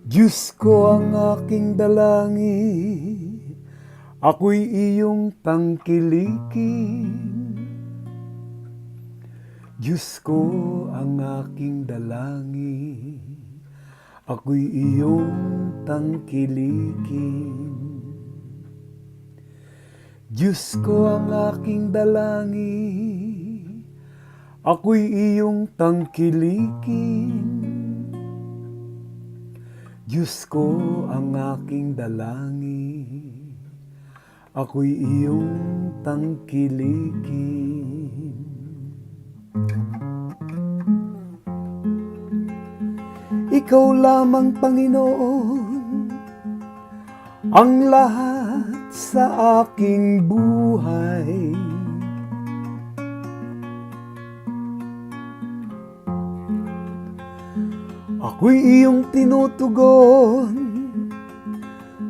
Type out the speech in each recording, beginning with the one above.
Diyos ko ang aking dalangin, ako'y iyong tangkilikin. Diyos ko ang aking dalangin, ako'y iyong tangkilikin. Diyos ko ang aking dalangin, ako'y iyong tangkilikin. Diyos ko ang aking dalangin, ako'y iyong tangkilikin. Ikaw lamang, Panginoon, ang lahat sa aking buhay. Ako'y iyong tinutugon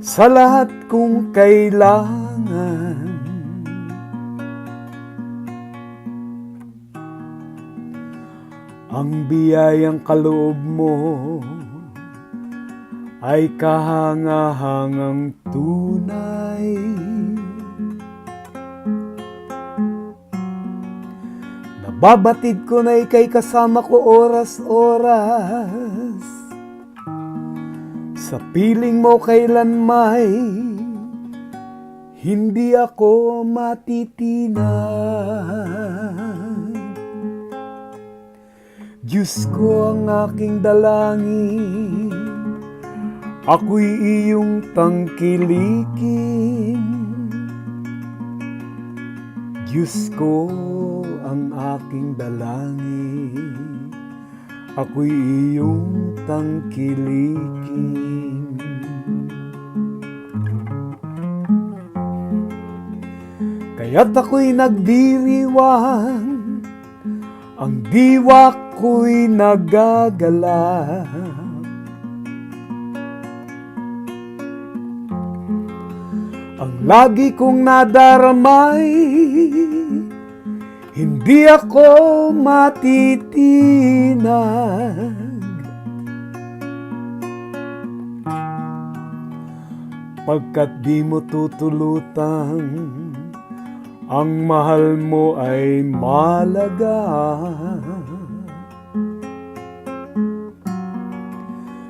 sa lahat kong kailangan. Ang biyayang kaloob mo ay kahangahangang tunay. Nababatid ko na ika'y kasama ko oras-oras. Sa piling mo kailanmay, hindi ako matitinag. Diyos ko ang aking dalangin, ako'y iyong tangkilikin. Diyos ko ang aking dalangin, ako'y iyong tangkilikin. Kaya't ako'y nagdiriwang, ang diwa ko'y nagagalak. Ang lagi kong nadaramay, hindi ako matitinag. Pagkat di mo tutulutan, ang mahal mo ay malaga.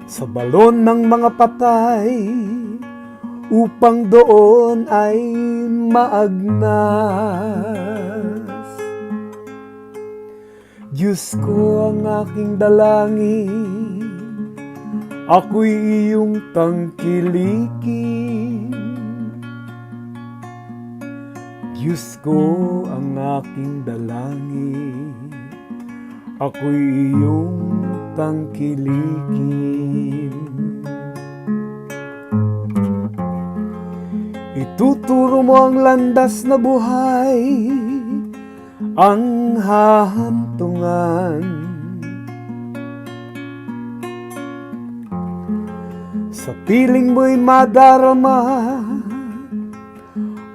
Sa balon ng mga patay, upang doon ay maagnas. Diyos ko ang aking dalangin, ako'y iyong tangkilikin. Diyos ko ang aking dalangin, ako'y iyong tangkilikin. Ituturo mo ang landas na buhay, ang hahantungan. Sa piling mo'y madarama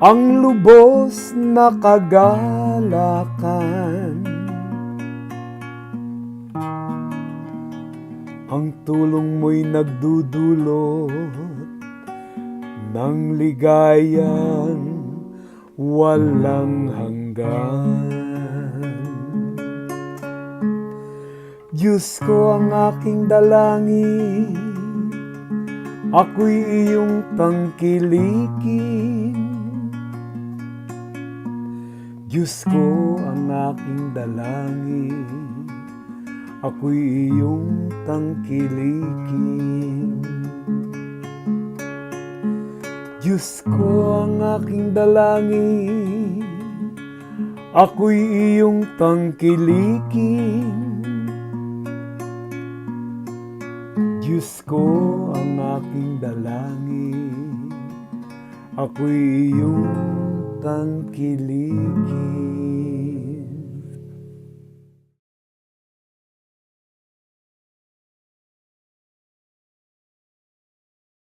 ang lubos na kagalakan. Ang tulong mo'y nagdudulot ng ligayang walang hanggan. Diyos ko ang aking dalangin, ako'y iyong tangkilikin. Diyos ko ang aking dalangin, ako'y iyong tangkilikin. Diyos ko ang aking dalangin, ako'y iyong tangkilikin. Diyos ko ang aking dalangin, ako'y iyong tangkilikin.